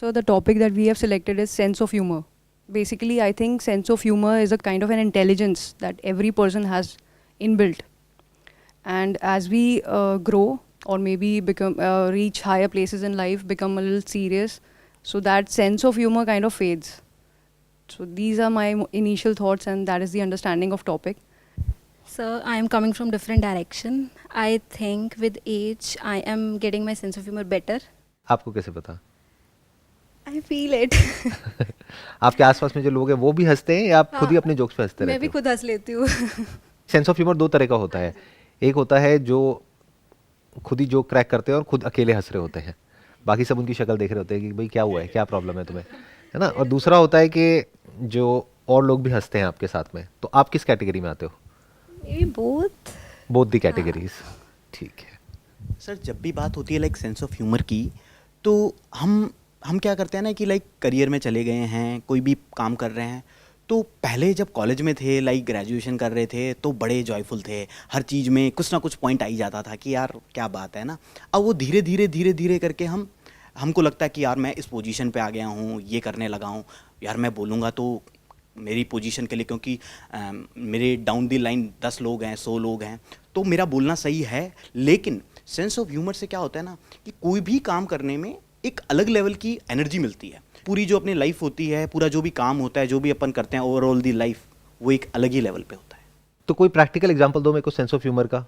So the topic that we have selected is sense of humor. Basically, I think sense of humor is a kind of an intelligence that every person has inbuilt. And as we grow or maybe become reach higher places in life, become a little serious, so that sense of humor kind of fades. So these are my initial thoughts, and that is the understanding of topic. So I am coming from different direction. I think with age I am getting my sense of humor better. आपको कैसे पता? I feel it. आपके आसपास में जो लोग हैं वो भी हंसते हैं या आप खुद ही हाँ, अपने जोक्स पे हंसते मैं रहते भी हो? खुद हंस लेती हूँ. सेंस ऑफ ह्यूमर दो तरह का होता है। एक होता है जो खुद ही जोक क्रैक करते हैं और खुद अकेले हंस रहे होते हैं, बाकी सब उनकी शक्ल देख रहे होते हैं कि भाई क्या हुआ है, क्या प्रॉब्लम है तुम्हें, है ना। और दूसरा होता है कि जो और लोग भी हंसते हैं आपके साथ में। तो आप किस कैटेगरी में आते हो? Maybe both. Both the categories. ठीक है। सर जब भी बात होती है लाइक सेंस ऑफ ह्यूमर की, तो हम क्या करते हैं ना कि लाइक करियर में चले गए हैं, कोई भी काम कर रहे हैं, तो पहले जब कॉलेज में थे, लाइक ग्रेजुएशन कर रहे थे, तो बड़े जॉयफुल थे, हर चीज़ में कुछ ना कुछ पॉइंट आ ही जाता था कि यार क्या बात है ना। अब वो धीरे धीरे करके हमको लगता है कि यार मैं इस पोजीशन पे आ गया हूँ, ये करने लगा हूँ, यार मैं बोलूँगा तो मेरी पोजीशन के लिए, क्योंकि मेरे डाउन द लाइन 10 लोग हैं, 100 लोग हैं, तो मेरा बोलना सही है। लेकिन सेंस ऑफ ह्यूमर से क्या होता है ना कि कोई भी काम करने में एक अलग लेवल की एनर्जी मिलती है। पूरी जो अपनी लाइफ होती है, पूरा जो भी काम होता है, जो भी अपन करते हैं, ओवरऑल दी लाइफ वो एक अलग ही लेवल पे होता है। तो कोई प्रैक्टिकल एग्जांपल दो मेरे को सेंस ऑफ ह्यूमर का।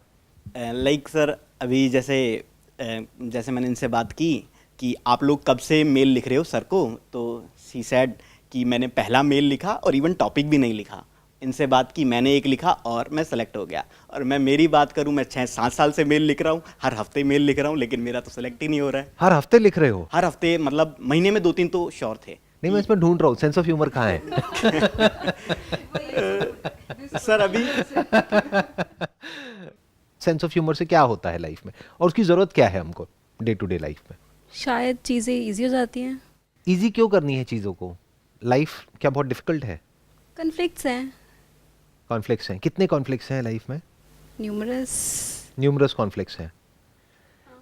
लाइक सर अभी जैसे मैंने इनसे बात की कि आप लोग कब से मेल लिख रहे हो सर को, तो सी सैड कि मैंने पहला मेल लिखा और इवन टॉपिक भी नहीं लिखा। इनसे बात की, मैंने एक लिखा और मैं सेलेक्ट हो गया। और मैं मेरी बात करूं, मैं 6-7 साल से मेल लिख रहा हूं, हर हफ्ते मेल लिख रहा हूं, लेकिन मेरा तो सेलेक्ट ही नहीं हो रहा है। हर हफ्ते लिख रहे हो? हर हफ्ते मतलब महीने में 2-3 तो श्योर थे। नहीं, मैं इसमें ढूंढ रहा हूँ सेंस ऑफ ह्यूमर कहाँ है। सर अभी सेंस ऑफ ह्यूमर से क्या होता है लाइफ में और उसकी ज़रूरत क्या है हमको डे टू डे लाइफ में? शायद चीज़ें इजी हो जाती हैं. इजी क्यों करनी है चीज़ों को? लाइफ क्या बहुत डिफिकल्ट है? कन्फ्लिक्ट्स हैं. कॉन्फ्लिक्ट्स हैं? कितने कॉन्फ्लिक्ट्स हैं लाइफ में? न्यूमरस. न्यूमरस कॉन्फ्लिक्ट्स हैं।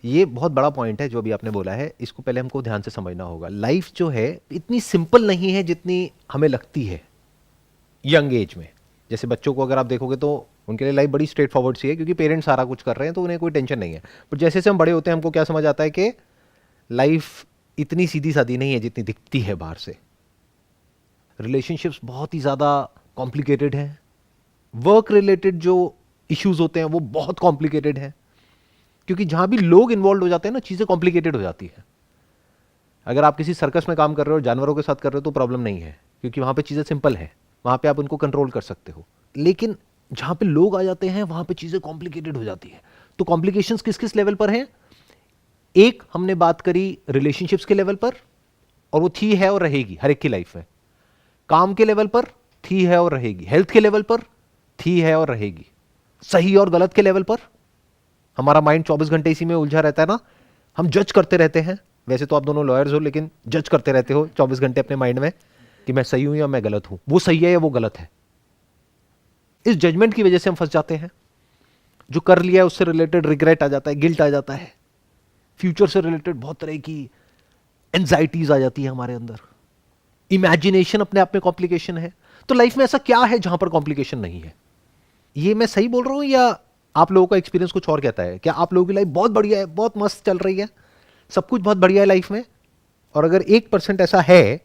ये बहुत बड़ा पॉइंट है जो अभी आपने बोला है, इसको पहले हमको ध्यान से समझना होगा। लाइफ जो है इतनी सिंपल नहीं है जितनी हमें लगती है यंग एज में। जैसे बच्चों को अगर आप देखोगे तो उनके लिए लाइफ बड़ी स्ट्रेट फॉरवर्ड सी है, क्योंकि पेरेंट्स सारा कुछ कर रहे हैं तो उन्हें कोई टेंशन नहीं है। बट जैसे जैसे हम बड़े होते हैं हमको क्या समझ आता है कि लाइफ इतनी सीधी सादी नहीं है जितनी दिखती है बाहर से। रिलेशनशिप्स बहुत ही ज़्यादा कॉम्प्लिकेटेड हैं। वर्क रिलेटेड जो इश्यूज होते हैं वो बहुत कॉम्प्लिकेटेड हैं, क्योंकि जहां भी लोग इन्वॉल्व हो जाते हैं ना चीज़ें कॉम्प्लिकेटेड हो जाती है। अगर आप किसी सर्कस में काम कर रहे हो, जानवरों के साथ कर रहे हो तो प्रॉब्लम नहीं है, क्योंकि वहां पे चीज़ें सिंपल है, वहां पे आप उनको कंट्रोल कर सकते हो। लेकिन जहां पे लोग आ जाते हैं वहां पे चीज़ें कॉम्प्लिकेटेड हो जाती है। तो कॉम्प्लिकेशंस किस किस लेवल पर हैं? एक हमने बात करी रिलेशनशिप्स के लेवल पर, और वो थी है और रहेगी हर एक की लाइफ में। काम के लेवल पर थी है और रहेगी। हेल्थ के लेवल पर थी है और रहेगी। सही और गलत के लेवल पर हमारा माइंड 24 घंटे इसी में उलझा रहता है ना। हम जज करते रहते हैं। वैसे तो आप दोनों लॉयर्स हो, लेकिन जज करते रहते हो 24 घंटे अपने माइंड में कि मैं सही हूं या मैं गलत हूं, वो सही है या वो गलत है। इस जजमेंट की वजह से हम फंस जाते हैं। जो कर लिया है उससे रिलेटेड रिग्रेट आ जाता है, गिल्ट आ जाता है, फ्यूचर से रिलेटेड बहुत तरह की एंजाइटीज आ जाती है हमारे अंदर। इमेजिनेशन अपने आप में कॉम्प्लिकेशन है। तो लाइफ में ऐसा क्या है जहां पर कॉम्प्लिकेशन नहीं है? ये मैं सही बोल रहा हूं या आप लोगों का एक्सपीरियंस कुछ और कहता है? क्या आप लोगों की लाइफ बहुत बढ़िया है, बहुत मस्त चल रही है, सब कुछ बहुत बढ़िया है लाइफ में? और अगर 1% ऐसा है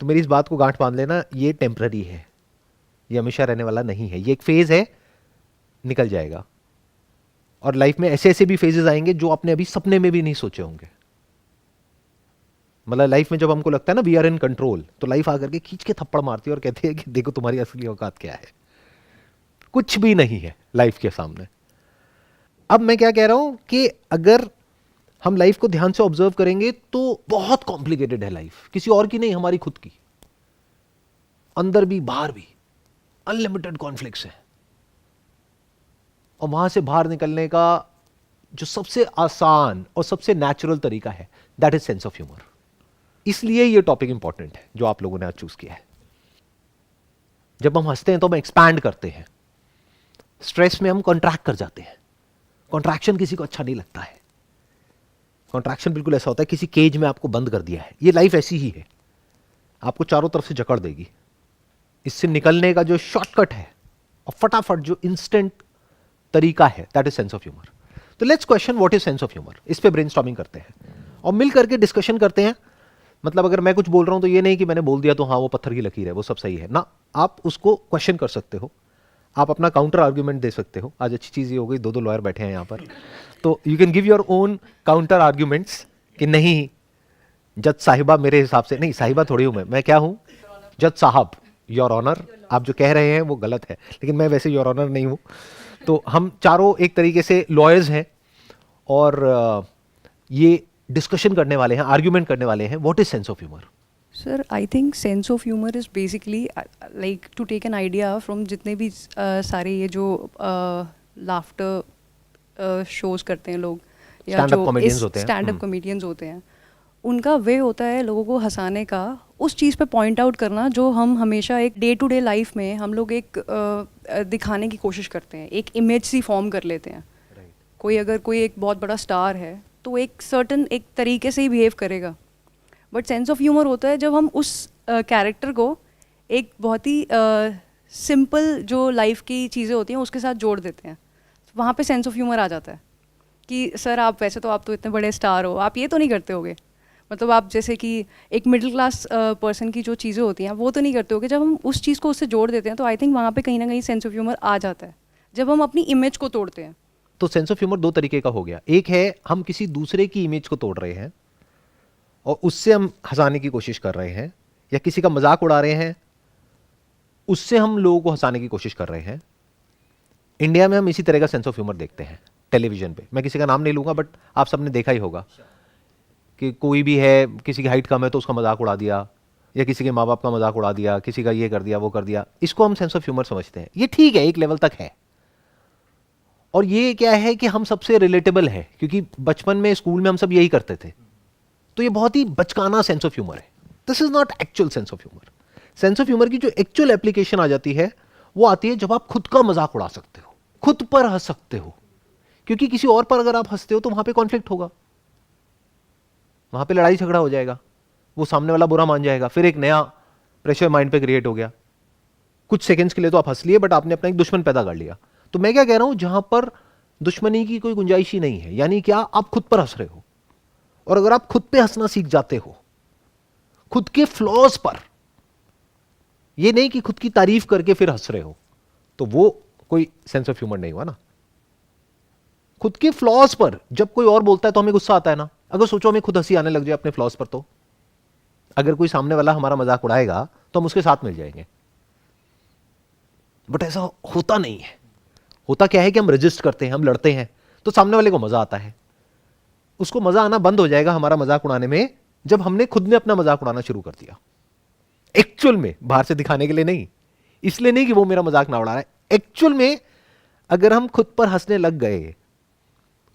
तो मेरी इस बात को गांठ बांध लेना, ये टेम्पररी है, ये हमेशा रहने वाला नहीं है, ये एक फेज है, निकल जाएगा। और लाइफ में ऐसे ऐसे भी फेजेस आएंगे जो आपने अभी सपने में भी नहीं सोचे होंगे। मतलब लाइफ में जब हमको लगता है ना वी आर इन कंट्रोल, तो लाइफ आकर के खींच के थप्पड़ मारती है और कहती है कि देखो तुम्हारी असली औकात क्या है। कुछ भी नहीं है लाइफ के सामने। अब मैं क्या कह रहा हूं कि अगर हम लाइफ को ध्यान से ऑब्जर्व करेंगे तो बहुत कॉम्प्लिकेटेड है लाइफ, किसी और की नहीं, हमारी खुद की। अंदर भी बाहर भी अनलिमिटेड कॉन्फ्लिक्ट्स है। और वहां से बाहर निकलने का जो सबसे आसान और सबसे नेचुरल तरीका है, that is sense of humour. इसलिए ये टॉपिक इंपॉर्टेंट है जो आप लोगों ने आज चूज किया है। जब हम हंसते हैं तो हम एक्सपैंड करते हैं, स्ट्रेस में हम कॉन्ट्रैक्ट कर जाते हैं। कॉन्ट्रैक्शन किसी को अच्छा नहीं लगता है। कॉन्ट्रैक्शन बिल्कुल ऐसा होता है किसी केज में आपको बंद कर दिया है, ये लाइफ ऐसी ही है, आपको चारों तरफ से जकड़ देगी। इससे निकलने का जो शॉर्टकट है और फटाफट जो इंस्टेंट तरीका है, that is sense of humour. तो let's question what is sense of humour, इस पे ब्रेनस्टॉर्मिंग करते हैं और मिल करके डिस्कशन करते हैं। मतलब अगर मैं कुछ बोल रहा हूं तो ये नहीं कि मैंने बोल दिया तो हाँ वो पत्थर की लकीर है, वो सब सही है ना, आप उसको क्वेश्चन कर सकते हो, आप अपना काउंटर आर्ग्यूमेंट दे सकते हो। आज अच्छी चीज़ ये हो गई, दो लॉयर बैठे हैं यहाँ पर, तो you can give your own counter arguments कि नहीं जज साहिबा मेरे हिसाब से, नहीं साहिबा थोड़ी हूँ मैं क्या हूँ, जज साहब, योर ऑनर, आप जो कह रहे हैं वो गलत है, लेकिन मैं वैसे योर ऑनर नहीं हूँ। तो हम चारों एक तरीके से लॉयर्स हैं और ये डिस्कशन करने वाले हैं, आर्ग्यूमेंट करने वाले हैं। What is sense of humour? Sir, I think sense of humor is basically like to take an idea from जितने भी सारे ये जो लाफ्टर शोज करते हैं लोग या Stand-up जो comedians होते हैं। स्टैंड अप कॉमेडियंस होते हैं, उनका वे होता है लोगों को हंसाने का, उस चीज़ पे पॉइंट आउट करना जो हम हमेशा एक डे टू डे लाइफ में हम लोग एक दिखाने की कोशिश करते हैं, एक इमेज सी फॉर्म कर लेते हैं। कोई अगर कोई एक बहुत बड़ा स्टार है तो एक सर्टन एक तरीके से ही बिहेव करेगा, बट सेंस ऑफ ह्यूमर होता है जब हम उस कैरेक्टर को एक बहुत ही सिंपल जो लाइफ की चीज़ें होती हैं उसके साथ जोड़ देते हैं। वहाँ पे सेंस ऑफ ह्यूमर आ जाता है कि सर आप वैसे तो आप तो इतने बड़े स्टार हो, आप ये तो नहीं करते होगे, मतलब आप जैसे कि एक मिडिल क्लास पर्सन की जो चीज़ें होती हैं वो तो नहीं करते होगे। जब हम उस चीज़ को उससे जोड़ देते हैं तो आई थिंक वहाँ पे कहीं ना कहीं सेंस ऑफ ह्यूमर आ जाता है, जब हम अपनी इमेज को तोड़ते हैं। तो सेंस ऑफ ह्यूमर दो तरीके का हो गया, एक है हम किसी दूसरे की इमेज को तोड़ रहे हैं और उससे हम हंसाने की कोशिश कर रहे हैं, या किसी का मजाक उड़ा रहे हैं उससे हम लोगों को हंसाने की कोशिश कर रहे हैं। इंडिया में हम इसी तरह का सेंस ऑफ ह्यूमर देखते हैं टेलीविजन पे। मैं किसी का नाम नहीं लूंगा बट आप सबने देखा ही होगा कि कोई भी है, किसी की हाइट कम है तो उसका मजाक उड़ा दिया, या किसी के माँ बाप का मजाक उड़ा दिया, किसी का ये कर दिया वो कर दिया। इसको हम सेंस ऑफ ह्यूमर समझते हैं। ये ठीक है, एक लेवल तक है, और ये क्या है कि हम सबसे रिलेटेबल है क्योंकि बचपन में स्कूल में हम सब यही करते थे। तो ये बहुत ही बचकाना सेंस ऑफ ह्यूमर है। This is not actual sense of humour. Sense of humour की जो एक्चुअल एप्लीकेशन आ जाती है वो आती है जब आप खुद का मजाक उड़ा सकते हो, खुद पर हंस सकते हो, क्योंकि किसी और पर अगर आप हंसते हो तो वहां पे कॉन्फ्लिक्ट होगा, वहां पे लड़ाई झगड़ा हो जाएगा, वो सामने वाला बुरा मान जाएगा, फिर एक नया प्रेशर माइंड पे क्रिएट हो गया। कुछ सेकंड्स के लिए तो आप हंस लिए बट आपने अपना एक दुश्मन पैदा कर लिया। तो मैं क्या कह रहा हूं, जहां पर दुश्मनी की कोई गुंजाइश ही नहीं है, यानी क्या आप खुद पर हंस रहे हो, और अगर आप खुद पे हंसना सीख जाते हो, खुद के फ्लॉज पर, ये नहीं कि खुद की तारीफ करके फिर हंस रहे हो, तो वो कोई सेंस ऑफ ह्यूमर नहीं हुआ ना। खुद के फ्लॉज पर जब कोई और बोलता है तो हमें गुस्सा आता है ना। अगर सोचो हमें खुद हंसी आने लग जाए अपने फ्लॉज पर, तो अगर कोई सामने वाला हमारा मजाक उड़ाएगा तो हम उसके साथ मिल जाएंगे, बट ऐसा होता नहीं है। होता क्या है कि हम रजिस्ट करते हैं, हम लड़ते हैं, तो सामने वाले को मजा आता है। उसको मजा आना बंद हो जाएगा हमारा मजाक उड़ाने में जब हमने खुद ने अपना मजाक उड़ाना शुरू कर दिया। एक्चुअल में, बाहर से दिखाने के लिए नहीं, इसलिए नहीं कि वो मेरा मजाक ना उड़ा रहा है। एक्चुअल में अगर हम खुद पर हंसने लग गए,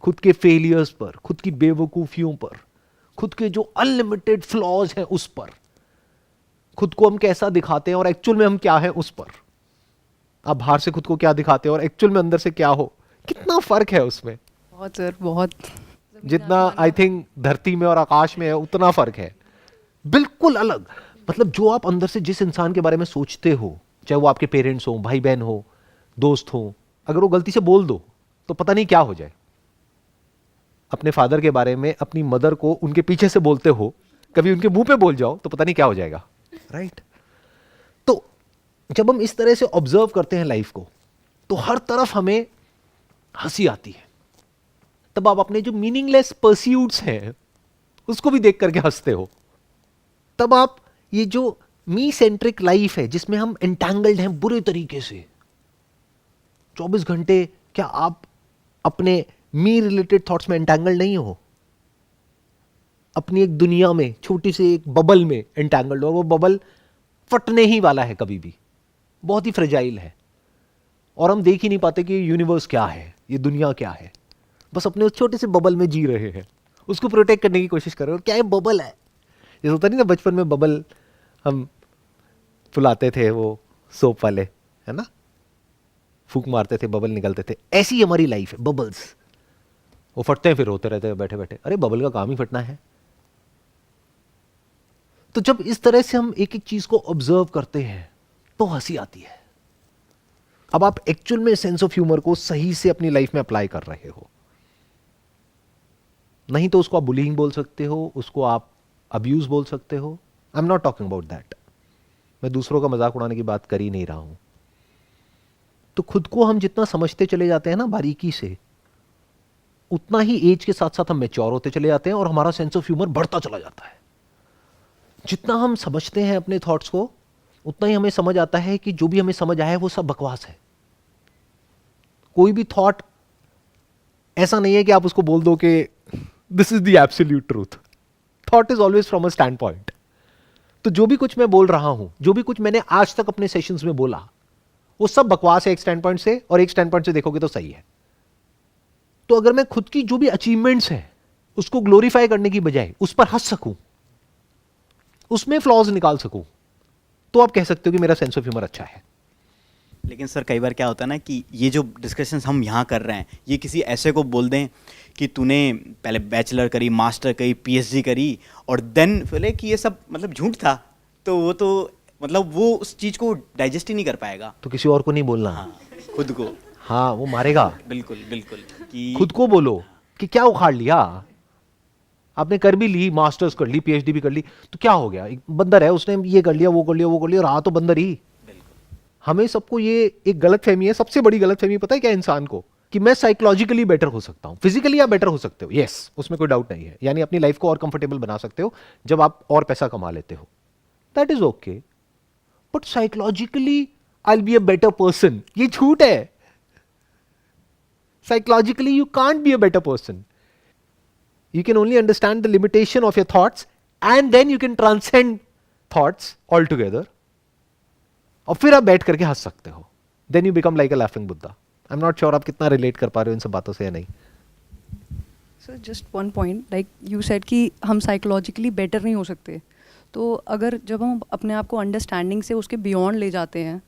खुद के फेलियर्स पर, खुद की बेवकूफियों पर, खुद के जो अनलिमिटेड फ्लॉज हैं उस पर, खुद को हम कैसा दिखाते हैं और एक्चुअल में हम क्या हैं उस पर, आप बाहर से खुद को क्या दिखाते हो और एक्चुअल में अंदर से क्या हो, कितना फर्क है उसमें। बहुत सर, बहुत। जितना आई थिंक धरती में और आकाश में है उतना फर्क है, बिल्कुल अलग। मतलब जो आप अंदर से जिस इंसान के बारे में सोचते हो, चाहे वो आपके पेरेंट्स हो, भाई बहन हो, दोस्त हो, अगर वो गलती से बोल दो तो पता नहीं क्या हो जाए। अपने फादर के बारे में, अपनी मदर को उनके पीछे से बोलते हो, कभी उनके मुंह पे बोल जाओ तो पता नहीं क्या हो जाएगा, राइट? तो जब हम इस तरह से ऑब्जर्व करते हैं लाइफ को तो हर तरफ हमें हंसी आती है। तब आप अपने जो मीनिंगलेस परस्यूट्स हैं उसको भी देख करके हंसते हो। तब आप ये जो मी सेंट्रिक लाइफ है जिसमें हम एंटैंगल्ड हैं बुरे तरीके से 24 घंटे, क्या आप अपने मी रिलेटेड थॉट्स में एंटैंगल्ड नहीं हो? अपनी एक दुनिया में, छोटी सी एक बबल में एंटैंगल्ड हो, और वो बबल फटने ही वाला है कभी भी, बहुत ही फ्रेजाइल है, और हम देख ही नहीं पाते कि यूनिवर्स क्या है, ये दुनिया क्या है। बस अपने उस छोटे से बबल में जी रहे हैं, उसको प्रोटेक्ट करने की कोशिश कर रहे हैं। और क्या है, बबल है। जैसे होता नहीं ना, बचपन में बबल हम फुलाते थे, वो सोप वाले, है ना, फूंक मारते थे, बबल निकलते थे। ऐसी हमारी लाइफ है, बबल्स। वो फटते हैं फिर रोते रहते हैं बैठे बैठे, अरे बबल का काम ही फटना है। तो जब इस तरह से हम एक एक चीज को ऑब्जर्व करते हैं तो हंसी आती है। अब आप एक्चुअल में सेंस ऑफ ह्यूमर को सही से अपनी लाइफ में अप्लाई कर रहे हो, नहीं तो उसको आप बुलिंग बोल सकते हो, उसको आप अब्यूज बोल सकते हो। I am not talking about that, मैं दूसरों का मजाक उड़ाने की बात कर ही नहीं रहा हूं। तो खुद को हम जितना समझते चले जाते हैं ना बारीकी से, उतना ही एज के साथ साथ हम मैच्योर होते चले जाते हैं और हमारा सेंस ऑफ ह्यूमर बढ़ता चला जाता है। जितना हम समझते हैं अपने थॉट्स को, उतना ही हमें समझ आता है कि जो भी हमें समझ आया है वो सब बकवास है। कोई भी थॉट ऐसा नहीं है कि आप उसको बोल दो कि this is the absolute truth. Thought is always from a stand point. तो जो भी कुछ मैं बोल रहा हूं, जो भी कुछ मैंने आज तक अपने सेशंस में बोला, वो सब बकवास है एक स्टैंड पॉइंट से, और एक स्टैंड पॉइंट से देखोगे तो सही है। तो अगर मैं खुद की जो भी अचीवमेंट्स हैं उसको ग्लोरीफाई करने की बजाय उस पर हंस सकूं, उसमें फ्लॉज निकाल सकूं, तो आप कह सकते हो कि मेरा सेंस ऑफ ह्यूमर अच्छा है। लेकिन सर कई बार क्या होता है ना कि ये जो डिस्कशंस हम यहाँ कर रहे हैं, ये किसी ऐसे को बोल दें कि तूने पहले बैचलर करी, मास्टर करी, पीएचडी करी, और देन बोले कि ये सब मतलब झूठ था, तो वो तो मतलब वो उस चीज़ को डाइजेस्ट ही नहीं कर पाएगा। तो किसी और को नहीं बोलना। हाँ, खुद को। हाँ, वो मारेगा। बिल्कुल बिल्कुल कि खुद को बोलो कि क्या उखाड़ लिया आपने, कर भी ली, मास्टर्स कर ली, पीएचडी भी कर ली, तो क्या हो गया? एक बंदर है, उसने ये कर लिया, वो कर लिया, वो कर लिया, रहा तो बंदर ही। हमें सबको ये एक गलत फहमी है, सबसे बड़ी गलत फहमी पता है क्या इंसान को, कि मैं साइकोलॉजिकली बेटर हो सकता हूं। फिजिकली आप बेटर हो सकते हो, यस, उसमें कोई डाउट नहीं है, यानी अपनी लाइफ को और कंफर्टेबल बना सकते हो जब आप और पैसा कमा लेते हो, that is okay. But psychologically I will be a better person, ये झूठ है। Psychologically you can't be a better person. You can only understand the limitation of your thoughts, and then you can transcend thoughts altogether. और फिर आप बैठ करके हंस सकते हो। Then you become like a laughing Buddha. I'm not sure आप कितना रिलेट कर पा रहे हो इन सब बातों से या नहीं। Sir just one point, like you said कि हम साइकोलॉजिकली बेटर नहीं हो सकते। तो अगर जब हम अपने आप को अंडरस्टैंडिंग से उसके बियॉन्ड ले जाते हैं,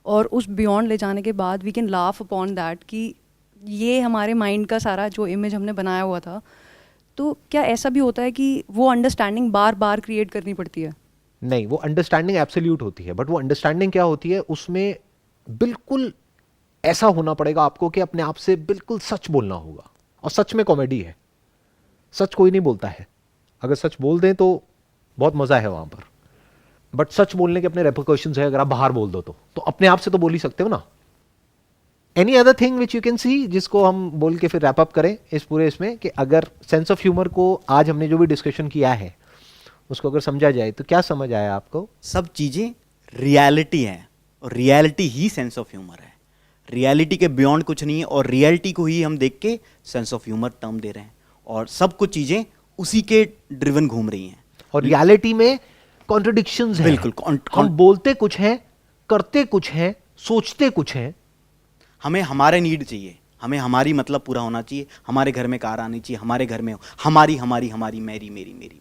और उस बियॉन्ड ले जाने के बाद we can laugh upon that कि ये हमारे माइंड का सारा जो इमेज हमने बनाया हुआ था, तो क्या ऐसा भी होता है कि वो अंडरस्टैंडिंग बार बार क्रिएट करनी पड़ती है? नहीं, वो अंडरस्टैंडिंग एब्सोल्यूट होती है, बट वो अंडरस्टैंडिंग क्या होती है, उसमें बिल्कुल ऐसा होना पड़ेगा आपको कि अपने आप से बिल्कुल सच बोलना होगा। और सच में कॉमेडी है, सच कोई नहीं बोलता है। अगर सच बोल दें तो बहुत मजा है वहां पर, बट सच बोलने के अपने रेपरकशंस है। अगर आप बाहर बोल दो तो अपने आप से तो बोल ही सकते हो ना। Any other thing which you can see, जिसको हम बोल के फिर रैप अप करें इस पूरे इसमें, कि अगर सेंस ऑफ ह्यूमर को आज हमने जो भी डिस्कशन किया है उसको अगर समझा जाए तो क्या समझ आया आपको? सब चीज़ें रियलिटी है, और reality he sense of humour है। रियलिटी के बियॉन्ड कुछ नहीं है, और रियलिटी को ही हम देख के सेंस ऑफ ह्यूमर टर्म दे रहे हैं, और सब कुछ चीज़ें उसी के ड्रिवन घूम रही हैं। और रियलिटी में कॉन्ट्रडिक्शंस हैं। बिल्कुल, हम बोलते कुछ हैं, करते कुछ हैं, सोचते कुछ हैं। हमें हमारे नीड चाहिए, हमें हमारी मतलब पूरा होना चाहिए, हमारे घर में कार आनी चाहिए, हमारे घर में हमारी हमारी हमारी मेरी मेरी मेरी,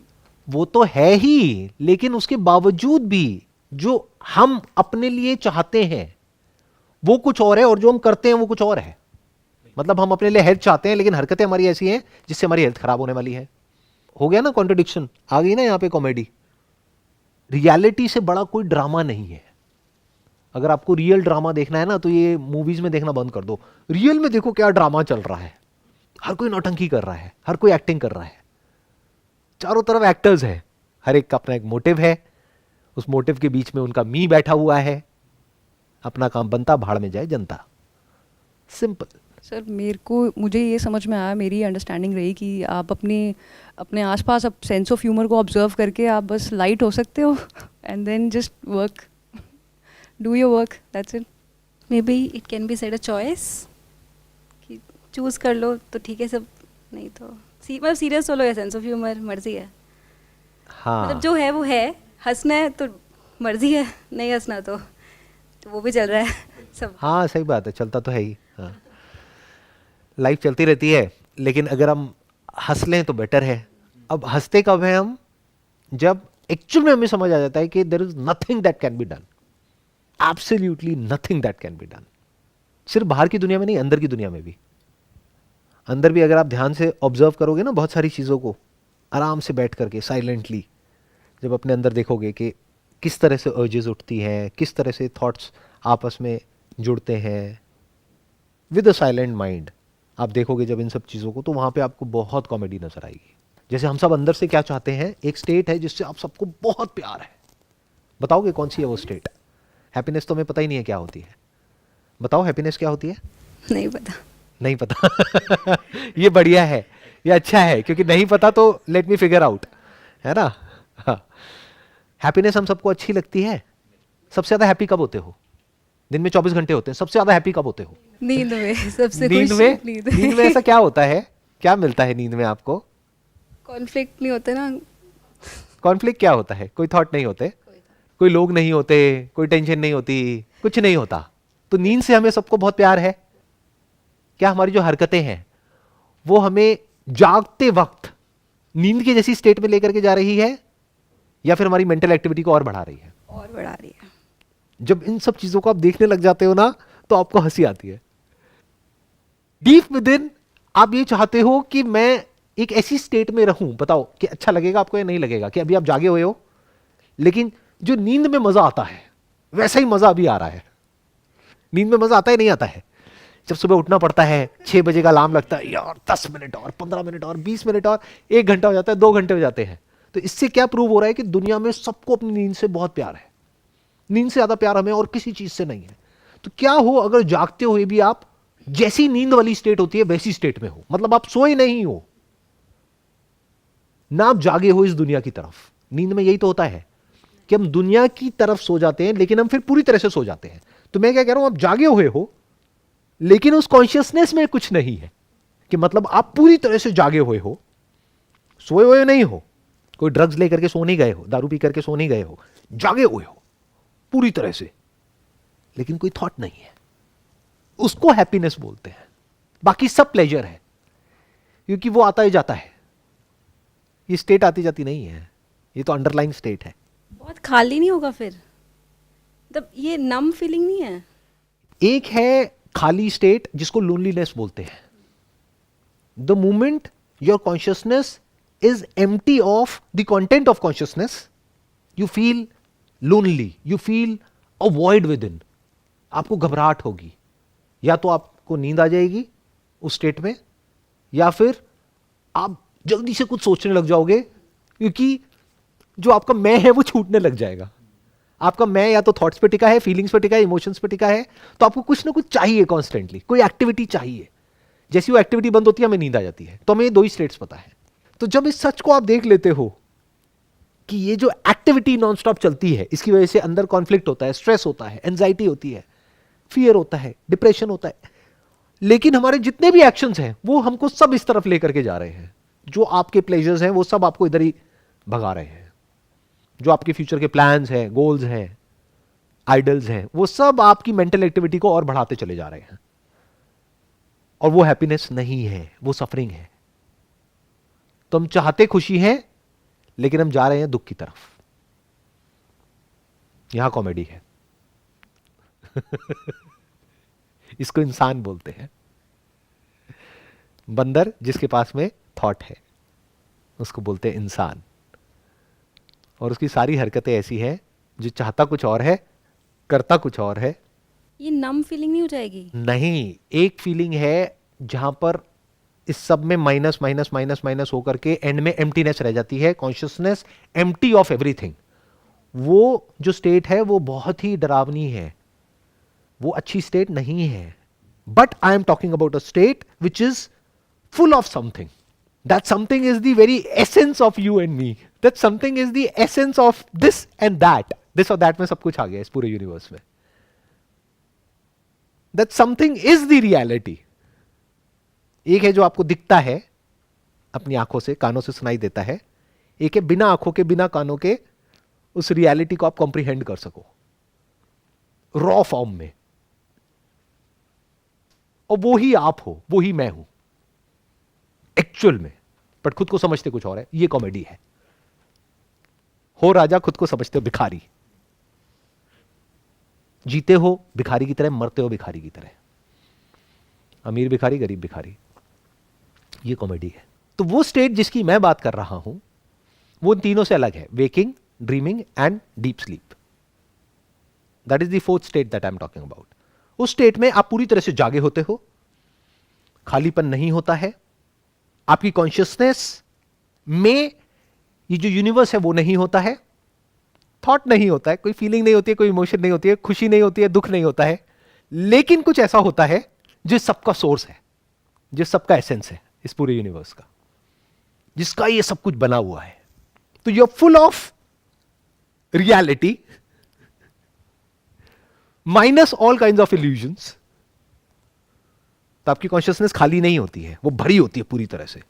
वो तो है ही, लेकिन उसके बावजूद भी जो हम अपने लिए चाहते हैं वो कुछ और है, और जो हम करते हैं वो कुछ और है। मतलब हम अपने लिए हेल्थ चाहते हैं, लेकिन हरकतें हमारी ऐसी हैं जिससे हमारी हेल्थ खराब होने वाली है। हो गया ना कॉन्ट्रडिक्शन, आ गई ना यहाँ पे कॉमेडी। रियलिटी से बड़ा कोई ड्रामा नहीं है। अगर आपको रियल ड्रामा देखना है ना, तो ये मूवीज में देखना बंद कर दो। रियल में देखो क्या ड्रामा चल रहा है। हर कोई नौटंकी कर रहा है, हर कोई एक्टिंग कर रहा है, चारों तरफ एक्टर्स है, हर एक का अपना एक मोटिव है, उस मोटिव के बीच में उनका मी बैठा हुआ है, अपना काम बनता, भाड़ में जाए जनता। सिंपल। सर मुझे ये समझ में आया, मेरी अंडरस्टैंडिंग रही कि आप अपने आसपास अब सेंस ऑफ ह्यूमर को ऑब्जर्व करके आप बस लाइट हो सकते हो, and then just work, do your work, that's it. Maybe it can be said a choice कि चूज़ कर लो तो ठीक है सब, नहीं तो मतलब सीरियस हो लो, या सेंस ऑफ ह्यूमर मर्जी है। हाँ, मतलब जो है वो है, हंसना है तो मर्जी है, नहीं हंसना तो वो भी चल रहा है सब। हाँ सही बात है, चलता तो है ही। हाँ, लाइफ चलती रहती है, लेकिन अगर हम हंस लें तो बेटर है। अब हंसते कब हैं हम? जब एक्चुअल में हमें समझ आ जाता है कि there is nothing that can be done, absolutely nothing that can be done. सिर्फ बाहर की दुनिया में नहीं, अंदर की दुनिया में भी। अंदर भी अगर आप ध्यान से ऑब्जर्व करोगे ना बहुत सारी चीज़ों को, आराम से बैठ करके साइलेंटली, जब अपने अंदर देखोगे कि किस तरह से अर्जेस उठती हैं, किस तरह से थॉट्स आपस में जुड़ते हैं, विद अ साइलेंट माइंड आप देखोगे जब इन सब चीज़ों को, तो वहाँ पे आपको बहुत कॉमेडी नजर आएगी। जैसे हम सब अंदर से क्या चाहते हैं, एक स्टेट है जिससे आप सबको बहुत प्यार है। बताओगे कौन सी है वो स्टेट? हैप्पीनेस तो हमें पता ही नहीं है क्या होती है। बताओ हैप्पीनेस क्या होती है? नहीं पता। नहीं पता। ये बढ़िया है, ये अच्छा है, क्योंकि नहीं पता तो लेट मी फिगर आउट, है ना। हैप्पीनेस हम सबको अच्छी लगती है। सबसे ज्यादा हैप्पी कब होते हो? दिन में 24 घंटे होते हैं, सबसे ज्यादा हैप्पी कब होते हो? नींद में सबसे नींद खुश। में? नींद नींद में ऐसा क्या होता है, क्या मिलता है नींद में आपको? कॉन्फ्लिक्ट नहीं होता ना। कॉन्फ्लिक्ट क्या होता है? कोई थॉट नहीं होते, कोई लोग नहीं होते, कोई टेंशन नहीं होती, कुछ नहीं होता। तो नींद से हमें सबको बहुत प्यार है। क्या हमारी जो हरकतें हैं वो हमें जागते वक्त नींद की जैसी स्टेट में लेकर के जा रही है, या फिर हमारी मेंटल एक्टिविटी को और बढ़ा रही है? और बढ़ा रही है। जब इन सब चीजों को आप देखने लग जाते हो ना, तो आपको हंसी आती है। डीप विद इन आप ये चाहते हो कि मैं एक ऐसी स्टेट में रहूं, बताओ कि अच्छा लगेगा आपको या नहीं लगेगा, कि अभी आप जागे हुए हो लेकिन जो नींद में मजा आता है वैसा ही मजा अभी आ रहा है। नींद में मजा आता है नहीं आता है? जब सुबह उठना पड़ता है, 6 बजे का अलार्म लगता है, यार 10 मिनट और, 15 मिनट और, 20 मिनट और, 1 घंटा हो जाता है, 2 घंटे हो जाते हैं। तो इससे क्या प्रूव हो रहा है कि दुनिया में सबको अपनी नींद से बहुत प्यार है। नींद से ज्यादा प्यार हमें और किसी चीज से नहीं है। तो क्या हो अगर जागते हुए भी आप जैसी नींद वाली स्टेट होती है वैसी स्टेट में हो, मतलब आप सोए नहीं हो ना, आप जागे हो इस दुनिया की तरफ। नींद में यही तो होता है कि हम दुनिया की तरफ सो जाते हैं लेकिन हम फिर पूरी तरह से सो जाते हैं। तो मैं क्या कह रहा हूं, आप जागे हुए हो लेकिन उस कॉन्शियसनेस में कुछ नहीं है, कि मतलब आप पूरी तरह से जागे हुए हो, सोए हुए नहीं हो, कोई ड्रग्स लेकर के सो नहीं गए हो, दारू पी करके सो नहीं गए हो, जागे हुए हो पूरी तरह से, लेकिन कोई थॉट नहीं है। उसको हैप्पीनेस बोलते हैं। बाकी सब प्लेजर है, क्योंकि वो आता ही जाता है। ये स्टेट आती जाती नहीं है, ये तो अंडरलाइन स्टेट है। बहुत खाली नहीं होगा फिर? मतलब ये नम फीलिंग नहीं है? एक है खाली स्टेट जिसको लोनलीनेस बोलते हैं। The moment your consciousness is empty of the content of consciousness, you feel lonely, you feel a void with in. आपको घबराहट होगी, या तो आपको नींद आ जाएगी उस स्टेट में, या फिर आप जल्दी से कुछ सोचने लग जाओगे, क्योंकि जो आपका मैं है वो छूटने लग जाएगा। आपका मैं या तो थॉट्स पे टिका है, फीलिंग्स पे टिका है, इमोशंस पे टिका है, तो आपको कुछ ना कुछ चाहिए, कॉन्स्टेंटली कोई एक्टिविटी चाहिए। जैसी वो एक्टिविटी बंद होती है हमें नींद आ जाती है। तो हमें ये 2 ही स्टेट्स पता है। तो जब इस सच को आप देख लेते हो कि ये जो एक्टिविटी नॉनस्टॉप चलती है, इसकी वजह से अंदर कॉन्फ्लिक्ट होता है, स्ट्रेस होता है, एंजाइटी होती है, फियर होता है, डिप्रेशन होता है, लेकिन हमारे जितने भी एक्शंस हैं वो हमको सब इस तरफ लेकर के जा रहे हैं। जो आपके प्लेजर्स हैं वो सब आपको इधर ही भगा रहे हैं। जो आपके फ्यूचर के प्लान्स हैं, गोल्स हैं, आइडल्स हैं, वो सब आपकी मेंटल एक्टिविटी को और बढ़ाते चले जा रहे हैं। और वो हैप्पीनेस नहीं है, वो सफरिंग है। तो हम चाहते खुशी है लेकिन हम जा रहे हैं दुख की तरफ। यहां कॉमेडी है। इसको इंसान बोलते हैं। बंदर जिसके पास में थॉट है उसको बोलते हैं इंसान, और उसकी सारी हरकतें ऐसी हैं जो चाहता कुछ और है, करता कुछ और है। ये नम फीलिंग नहीं हो जाएगी? नहीं, एक फीलिंग है जहां पर इस सब में माइनस माइनस माइनस माइनस होकर के एंड में एम्प्टीनेस रह जाती है, कॉन्शियसनेस एम्प्टी ऑफ एवरीथिंग। वो जो स्टेट है वो बहुत ही डरावनी है, वो अच्छी स्टेट नहीं है। But I am talking about a state which is full of something. That something is the very essence of you and me. That something is the essence of this and that. This or that में सब कुछ आ गया इस पूरे universe में. That something is the reality. एक है जो आपको दिखता है अपनी आंखों से, कानों से सुनाई देता है। एक है बिना आंखों के, बिना कानों के, उस रियलिटी को आप कॉम्प्रिहेंड कर सको रॉ फॉर्म में, और वो ही आप हो, वो ही मैं हूं एक्चुअल में, बट खुद को समझते कुछ और है। ये कॉमेडी है। हो राजा, खुद को समझते हो भिखारी। जीते हो भिखारी की तरह, मरते हो भिखारी की तरह। अमीर भिखारी, गरीब भिखारी। ये कॉमेडी है। तो वो स्टेट जिसकी मैं बात कर रहा हूं वो इन तीनों से अलग है, waking, dreaming and deep sleep. That is the fourth state that I am talking about. उस स्टेट में आप पूरी तरह से जागे होते हो, खालीपन नहीं होता है, आपकी कॉन्शियसनेस में ये जो यूनिवर्स है वो नहीं होता है, थॉट नहीं होता है, कोई फीलिंग नहीं होती है, कोई इमोशन नहीं होती है, खुशी नहीं होती है, दुख नहीं होता है, लेकिन कुछ ऐसा होता है जो सबका सोर्स है, जो सबका एसेंस है इस पूरे यूनिवर्स का, जिसका ये सब कुछ बना हुआ है। तो you are full of reality minus all kinds of illusions. तो आपकी कॉन्शियसनेस खाली नहीं होती है, वो भरी होती है पूरी तरह से।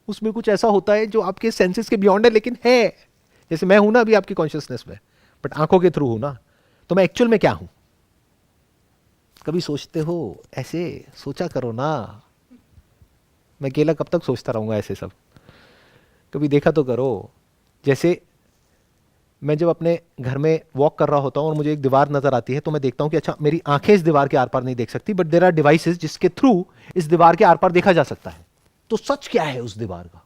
उसमें कुछ ऐसा होता है जो आपके सेंसेस के बियॉन्ड है, लेकिन है। जैसे मैं हूं ना अभी आपकी कॉन्शियसनेस में, बट आंखों के थ्रू हूं ना, तो मैं एक्चुअल में क्या हूं? कभी सोचते हो ऐसे? सोचा करो ना। मैं अकेला कब तक सोचता रहूंगा ऐसे सब? कभी देखा तो करो। जैसे मैं जब अपने घर में वॉक कर रहा होता हूं और मुझे एक दीवार नजर आती है, तो मैं देखता हूं कि अच्छा मेरी आंखें इस दीवार के आर पार नहीं देख सकती, बट देयर आर डिवाइसेस जिसके थ्रू इस दीवार के आर पार देखा जा सकता है। तो सच क्या है उस दीवार का?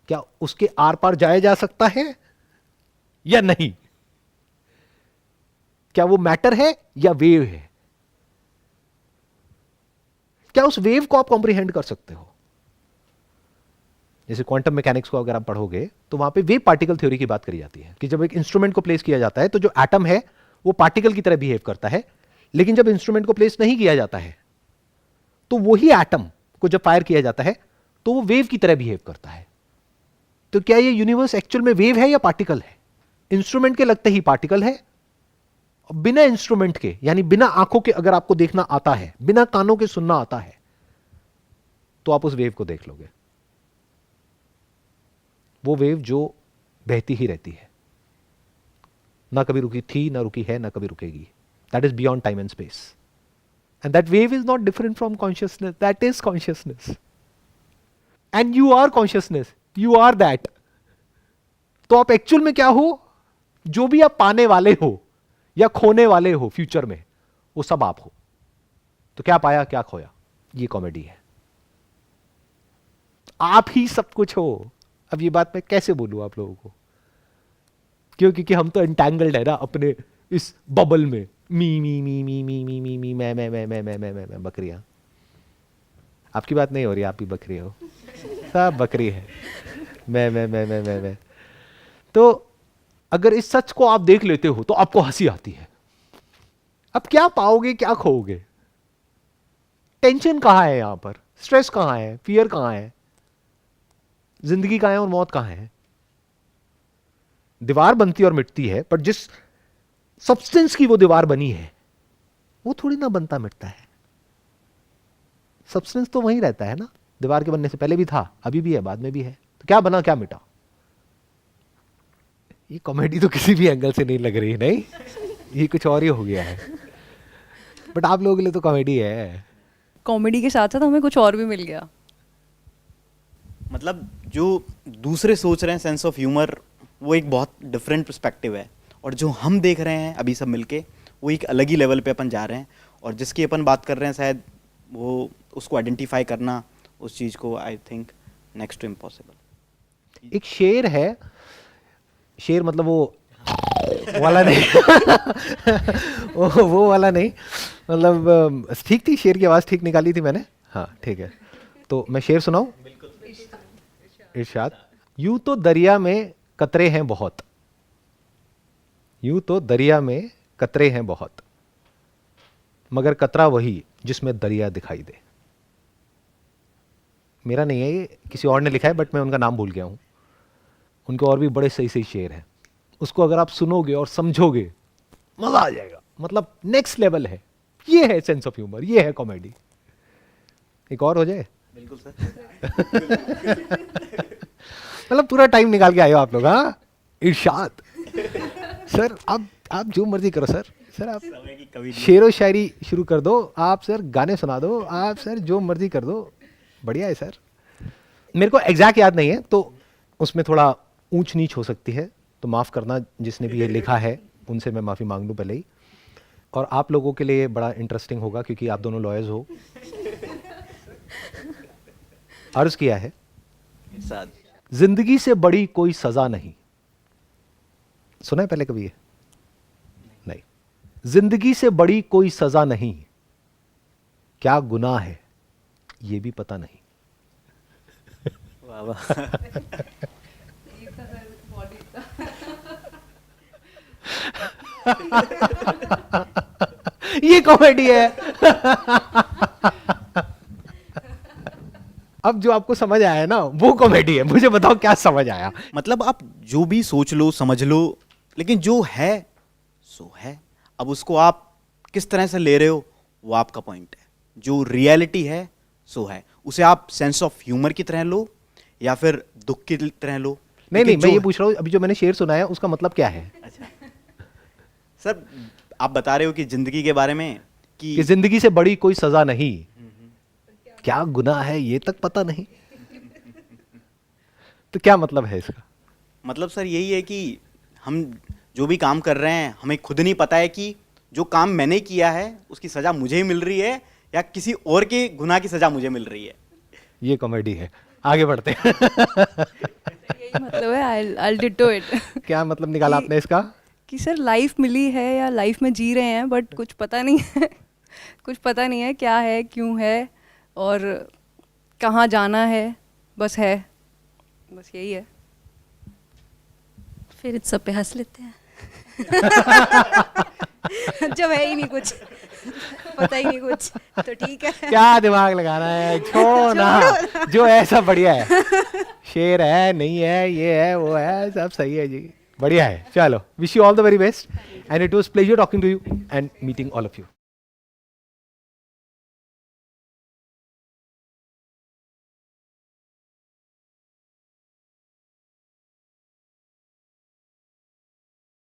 क्या उसके आर पार जाया जा सकता है या नहीं? क्या वो मैटर है या वेव है? क्या उस वेव को आप कॉम्प्रिहेंड कर सकते हो? जैसे क्वांटम मैकेनिक्स को अगर आप पढ़ोगे तो वहां पे वेव पार्टिकल थ्योरी की बात करी जाती है कि जब एक इंस्ट्रूमेंट को प्लेस किया जाता है तो जो एटम है वो पार्टिकल की तरह बिहेव करता है, लेकिन जब इंस्ट्रूमेंट को प्लेस नहीं किया जाता है तो वही एटम को जब फायर किया जाता है तो वो वेव की तरह बिहेव करता है। तो क्या ये यूनिवर्स एक्चुअल में वेव है या पार्टिकल है? इंस्ट्रूमेंट के लगते ही पार्टिकल है, और बिना इंस्ट्रूमेंट के यानी बिना आंखों के अगर आपको देखना आता है, बिना कानों के सुनना आता है, तो आप उस वेव को देख लोगे। वो वेव जो बहती ही रहती है, ना कभी रुकी थी, ना रुकी है, ना कभी रुकेगी। That is beyond time and space, and that wave is not different from consciousness, that is consciousness, and you are consciousness, you are that. तो आप एक्चुअल में क्या हो? जो भी आप पाने वाले हो या खोने वाले हो फ्यूचर में, वो सब आप हो। तो क्या पाया क्या खोया, ये कॉमेडी है। आप ही सब कुछ हो। अब ये बात मैं कैसे बोलूं आप लोगों को? क्यों? क्योंकि हम तो एंटैंगल्ड है ना अपने इस बबल में। मी मी मी मी मी मी मी मी मैं बकरियां। आपकी बात नहीं हो रही, आप भी बकरी हो, सब बकरी है। मैं। तो अगर इस सच को आप देख लेते हो तो आपको हंसी आती है। अब क्या पाओगे, क्या खोओगे? टेंशन कहां है यहां पर? स्ट्रेस कहां है? फियर कहां है? जिंदगी कहां है और मौत कहां है? दीवार बनती और मिटती है, पर जिस सब्सटेंस की वो दीवार बनी है वो थोड़ी ना बनता मिटता है। सब्सटेंस तो वहीं रहता है ना, दीवार के बनने से पहले भी था, अभी भी है, बाद में भी है। तो क्या बना क्या मिटा? ये कॉमेडी तो किसी भी एंगल से नहीं लग रही, नहीं, ये कुछ और ही हो गया है। बट आप लोगों के लिए तो कॉमेडी है। कॉमेडी के साथ साथ हमें कुछ और भी मिल गया। मतलब जो दूसरे सोच रहे हैं सेंस ऑफ ह्यूमर, वो एक बहुत डिफरेंट पर्सपेक्टिव है, और जो हम देख रहे हैं अभी सब मिलके, वो एक अलग ही लेवल पे अपन जा रहे हैं। और जिसकी अपन बात कर रहे हैं शायद वो उसको आइडेंटिफाई करना, उस चीज़ को, I think next to impossible. एक शेर है, शेर मतलब वो वाला नहीं वो वाला नहीं, मतलब ठीक थी, शेर की आवाज ठीक निकाली थी मैंने। हाँ ठीक है, तो मैं शेर सुनाऊं? इरशाद। यूं तो दरिया में कतरे हैं बहुत, यूं तो दरिया में कतरे हैं बहुत, मगर कतरा वही जिसमें दरिया दिखाई दे। मेरा नहीं है ये, किसी और ने लिखा है, बट मैं उनका नाम भूल गया हूं। उनके और भी बड़े सही सही शेर हैं। उसको अगर आप सुनोगे और समझोगे, मजा आ जाएगा। मतलब नेक्स्ट लेवल है। ये है सेंस ऑफ ह्यूमर, ये है कॉमेडी। एक और हो जाए? बिल्कुल सर। मतलब पूरा टाइम निकाल के आए हो आप लोग। हाँ इरशाद सर, आप जो मर्जी करो सर। सर आप शेरो शायरी शुरू कर दो, आप सर गाने सुना दो, आप सर जो मर्जी कर दो, बढ़िया है सर। मेरे को एग्जैक्ट याद नहीं है, तो उसमें थोड़ा ऊंच नीच हो सकती है, तो माफ़ करना जिसने भी ये लिखा है, उनसे मैं माफ़ी मांग लूँ पहले ही। और आप लोगों के लिए बड़ा इंटरेस्टिंग होगा क्योंकि आप दोनों लॉयर्स हो। अर्ज किया है, साथ जिंदगी से बड़ी कोई सजा नहीं। सुना है पहले कभी ये? नहीं। जिंदगी से बड़ी कोई सजा नहीं, क्या गुनाह है ये भी पता नहीं। वाह वाह। ये कॉमेडी है। अब जो आपको समझ आया ना वो कॉमेडी है। मुझे बताओ क्या समझ आया? मतलब आप जो भी सोच लो समझ लो, लेकिन जो है सो है। अब उसको आप किस तरह से ले रहे हो वो आपका पॉइंट है। जो रियलिटी है सो है, उसे आप सेंस ऑफ ह्यूमर की तरह लो या फिर दुख की तरह लो। नहीं लेकिन मैं ये जो- पूछ रहा हूँ, अभी जो मैंने शेर सुनाया उसका मतलब क्या है? अच्छा सर, आप बता रहे हो कि जिंदगी के बारे में कि कि जिंदगी से बड़ी कोई सजा नहीं, क्या गुनाह है ये तक पता नहीं। तो क्या मतलब है इसका? मतलब सर यही है कि हम जो भी काम कर रहे हैं हमें खुद नहीं पता है कि जो काम मैंने किया है उसकी सजा मुझे ही मिल रही है या किसी और के गुनाह की सजा मुझे मिल रही है। ये कॉमेडी है। आगे बढ़ते हैं। यही मतलब है, I'll ditto it. क्या मतलब निकाला कि- आपने इसका? कि सर लाइफ मिली है या लाइफ में जी रहे हैं, बट कुछ पता नहीं है। कुछ पता नहीं है क्या है, क्यों है और कहाँ जाना है, बस है, बस यही है। फिर इस सब पे हंस लेते हैं। जब है ही नहीं कुछ, पता ही नहीं कुछ, तो ठीक है। क्या दिमाग लगाना है, छोड़ो ना। जो है सब बढ़िया है। शेर है, नहीं है, ये है, वो है, सब सही है जी, बढ़िया है। चलो, wish you all the very best and it was pleasure talking to you and meeting all of you.